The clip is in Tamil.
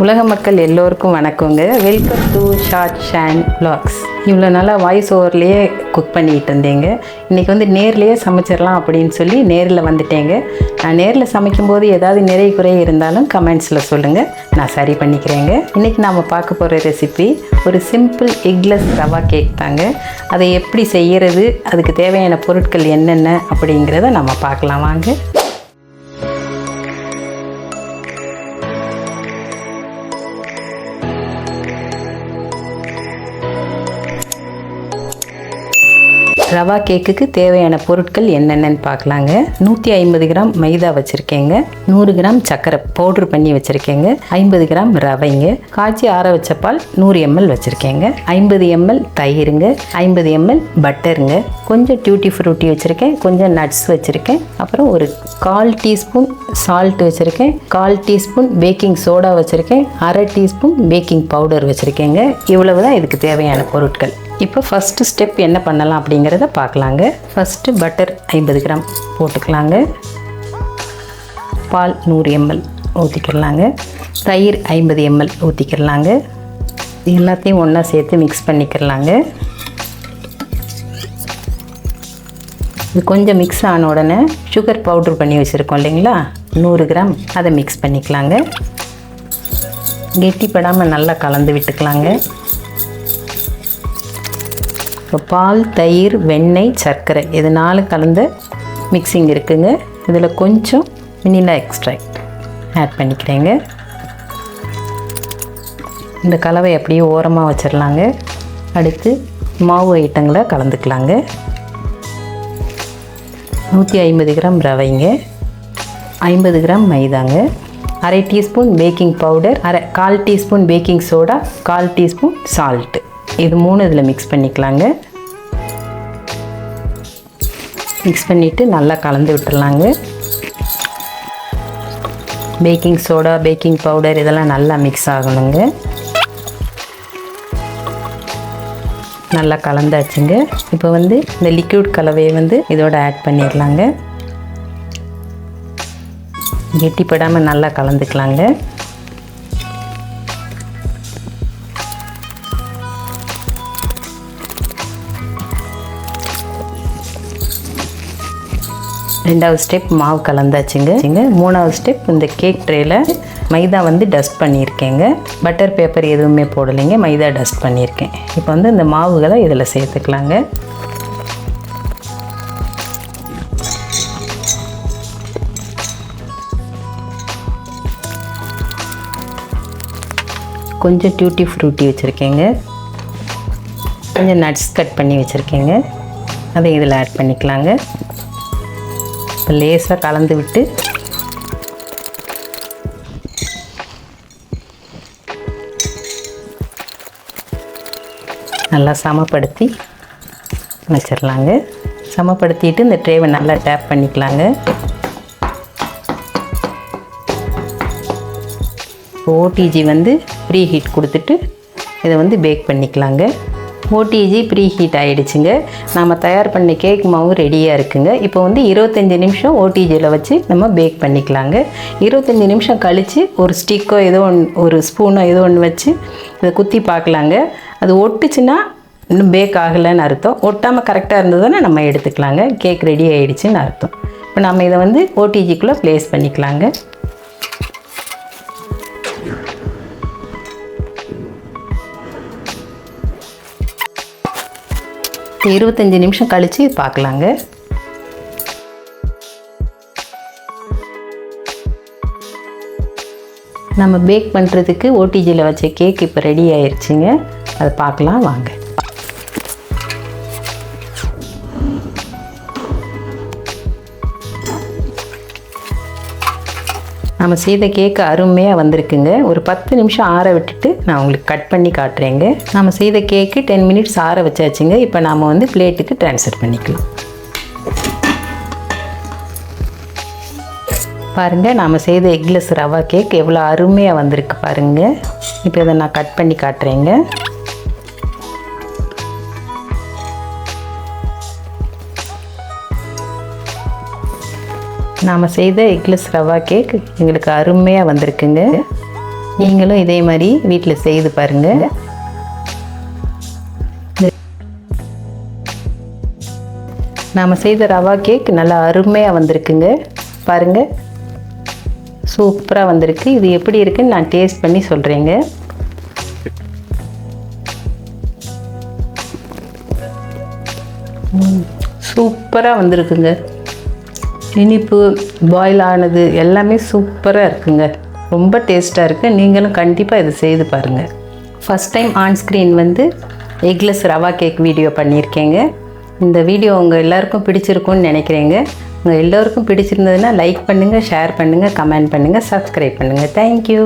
உலக மக்கள் எல்லோருக்கும் வணக்கங்க. Welcome to Shaan vlogs. இவ்வளோ நாளாக வாய்ஸ் ஓவர்லேயே குக் பண்ணிகிட்டு இருந்தேங்க. இன்றைக்கி வந்து நேர்லேயே சமைச்சிடலாம் அப்படின்னு சொல்லி நேரில் வந்துட்டேங்க. நான் நேரில் சமைக்கும்போது ஏதாவது நிறை குறை இருந்தாலும் கமெண்ட்ஸில் சொல்லுங்கள், நான் சரி பண்ணிக்கிறேங்க. இன்றைக்கி நாம் பார்க்க போகிற ரெசிபி ஒரு சிம்பிள் எக்லெஸ் ரவா கேக் தாங்க. அதை எப்படி செய்கிறது, அதுக்கு தேவையான பொருட்கள் என்னென்ன அப்படிங்கிறத நம்ம பார்க்கலாம் வாங்க. ரவா கேக்குக்கு தேவையான பொருட்கள் என்னென்னு பார்க்கலாங்க. 150 கிராம் மைதா வச்சுருக்கேங்க, 100 கிராம் சர்க்கரை பவுட்ரு பண்ணி வச்சுருக்கேங்க, 50 கிராம் ரவைங்க, காய்ச்சி ஆற வச்ச பால் 100 ml வச்சுருக்கேங்க, 50 ml தயிருங்க, 50 ml பட்டருங்க, கொஞ்சம் டியூட்டி ஃப்ரூட்டி வச்சுருக்கேன், கொஞ்சம் நட்ஸ் வச்சுருக்கேன், அப்புறம் ஒரு 1/4 டீஸ்பூன் சால்ட் வச்சுருக்கேன், 1/4 டீஸ்பூன் பேக்கிங் சோடா வச்சுருக்கேன், 1/2 டீஸ்பூன் பேக்கிங் பவுடர் வச்சுருக்கேங்க. இவ்வளவு தான் இதுக்கு தேவையான பொருட்கள். இப்போ ஃபஸ்ட்டு ஸ்டெப் என்ன பண்ணலாம் அப்படிங்கிறத பார்க்கலாங்க. ஃபஸ்ட்டு பட்டர் 50 கிராம் போட்டுக்கலாங்க, பால் 100 ml ஊற்றிக்கிடலாங்க, தயிர் 50 ml ஊற்றிக்கிடலாங்க. எல்லாத்தையும் ஒன்றா சேர்த்து மிக்ஸ் பண்ணிக்கிடலாங்க. இது கொஞ்சம் மிக்ஸ் ஆன உடனே சுகர் பவுட்ரு பண்ணி வச்சுருக்கோம் இல்லைங்களா, 100 கிராம் அதை மிக்ஸ் பண்ணிக்கலாங்க. கெட்டிப்படாமல் நல்லா கலந்து விட்டுக்கலாங்க. இப்போ பால், தயிர், வெண்ணெய், சர்க்கரை இது 4 கலந்த மிக்சிங் இருக்குங்க. இதில் கொஞ்சம் வெனிலா எக்ஸ்ட்ராக்ட் ஆட் பண்ணிக்கிறேங்க. இந்த கலவை அப்படியே ஓரமாக வச்சிடலாங்க. அடுத்து மாவு ஐட்டங்களை கலந்துக்கலாங்க. 150 கிராம் ரவைங்க, 50 கிராம் மைதாங்க, 1/2 teaspoon baking powder, 1/4 teaspoon baking soda, 1/4 teaspoon salt, இது 3 இதில் மிக்ஸ் பண்ணிக்கலாங்க. மிக்ஸ் பண்ணிவிட்டு நல்லா கலந்து விட்டுடலாங்க. பேக்கிங் சோடா, பேக்கிங் பவுடர் இதெல்லாம் நல்லா மிக்ஸ் ஆகணுங்க. நல்லா கலந்தாச்சுங்க. இப்போ வந்து இந்த லிக்விட் கலவையை வந்து இதோட ஆட் பண்ணிடலாங்க. கெட்டிப்படாமல் நல்லா கலந்துக்கலாங்க. ரெண்டாவது ஸ்டெப் மாவு கலந்தாச்சுங்க. 3வது ஸ்டெப் இந்த கேக் ட்ரேயில் மைதா வந்து டஸ்ட் பண்ணியிருக்கேங்க. பட்டர் பேப்பர் எதுவுமே போடலைங்க, மைதா டஸ்ட் பண்ணியிருக்கேன். இப்போ வந்து இந்த மாவுகளை இதில் சேர்த்துக்கலாங்க. கொஞ்சம் டியூட்டி ஃப்ரூட்டி வச்சுருக்கேங்க, கொஞ்சம் நட்ஸ் கட் பண்ணி வச்சுருக்கேங்க, அதை இதில் ஆட் பண்ணிக்கலாங்க. இப்போ லேசாக கலந்து விட்டு நல்லா சமப்படுத்தி வச்சிடலாங்க. சமப்படுத்திட்டு இந்த ட்ரேவை நல்லா டேப் பண்ணிக்கலாங்க. ஓடிஜி வந்து ப்ரீ ஹீட் கொடுத்துட்டு இதை வந்து பேக் பண்ணிக்கலாங்க. ஓடிஜி ப்ரீ ஹீட் ஆகிடுச்சுங்க. நம்ம தயார் பண்ண கேக் மாவு ரெடியாக இருக்குங்க. இப்போ வந்து 25 நிமிஷம் ஓடிஜியில் வச்சு நம்ம பேக் பண்ணிக்கலாங்க. 25 நிமிஷம் கழித்து ஒரு ஸ்டிக்கோ ஏதோ ஒன்று, ஒரு ஸ்பூனோ ஏதோ ஒன்று வச்சு இதை குத்தி பார்க்கலாங்க. அது ஒட்டுச்சுன்னா இன்னும் பேக் ஆகலைன்னு அர்த்தம். ஒட்டாமல் கரெக்டாக இருந்ததுன்னா நம்ம எடுத்துக்கலாங்க. கேக் ரெடி ஆகிடுச்சின்னு அர்த்தம். இப்போ நம்ம இதை வந்து ஓடிஜிக்குள்ளே ப்ளேஸ் பண்ணிக்கலாங்க. 25 நிமிஷம் கழித்து பார்க்கலாங்க. நம்ம பேக் பண்ணுறதுக்கு ஓடிஜியில் வச்ச கேக் இப்போ ரெடி ஆயிடுச்சுங்க. அதை பார்க்கலாம் வாங்க. நம்ம செய்த கேக்கு அருமையாக வந்திருக்குங்க. ஒரு 10 நிமிஷம் ஆற விட்டுட்டு நான் உங்களுக்கு கட் பண்ணி காட்டுறேங்க. நம்ம செய்த கேக்கு 10 மினிட்ஸ் ஆற வச்சாச்சுங்க. இப்போ நாம் வந்து பிளேட்டுக்கு ட்ரான்ஸ்ஃபர் பண்ணிக்கலாம். பாருங்கள், நாம் செய்த எக்லெஸ் ரவா கேக் எவ்வளோ அருமையாக வந்திருக்கு பாருங்கள். இப்போ இதை நான் கட் பண்ணி காட்டுறேங்க. நாம் செய்த எக்லெஸ் ரவா கேக் எங்களுக்கு அருமையாக வந்திருக்குங்க. நீங்களும் இதே மாதிரி வீட்டில் செய்து பாருங்கள். நாம் செய்த ரவா கேக் நல்லா அருமையாக வந்திருக்குங்க. பாருங்கள், சூப்பராக வந்திருக்கு. இது எப்படி இருக்குன்னு நான் டேஸ்ட் பண்ணி சொல்கிறேங்க. சூப்பராக வந்திருக்குங்க. இனிப்பு, பாயில் ஆனது எல்லாமே சூப்பராக இருக்குங்க. ரொம்ப டேஸ்ட்டாக இருக்குது. நீங்களும் கண்டிப்பாக இதை செய்து பாருங்கள். ஃபஸ்ட் டைம் ஆன் ஸ்க்ரீன் வந்து எக்லெஸ் ரவா கேக் வீடியோ பண்ணியிருக்கேங்க. இந்த வீடியோ உங்கள் எல்லாருக்கும் பிடிச்சிருக்கும்னு நினைக்கிறேங்க. உங்கள் எல்லோருக்கும் பிடிச்சிருந்ததுன்னா லைக் பண்ணுங்கள், ஷேர் பண்ணுங்கள், கமெண்ட் பண்ணுங்கள், சப்ஸ்கிரைப் பண்ணுங்கள். தேங்க்யூ.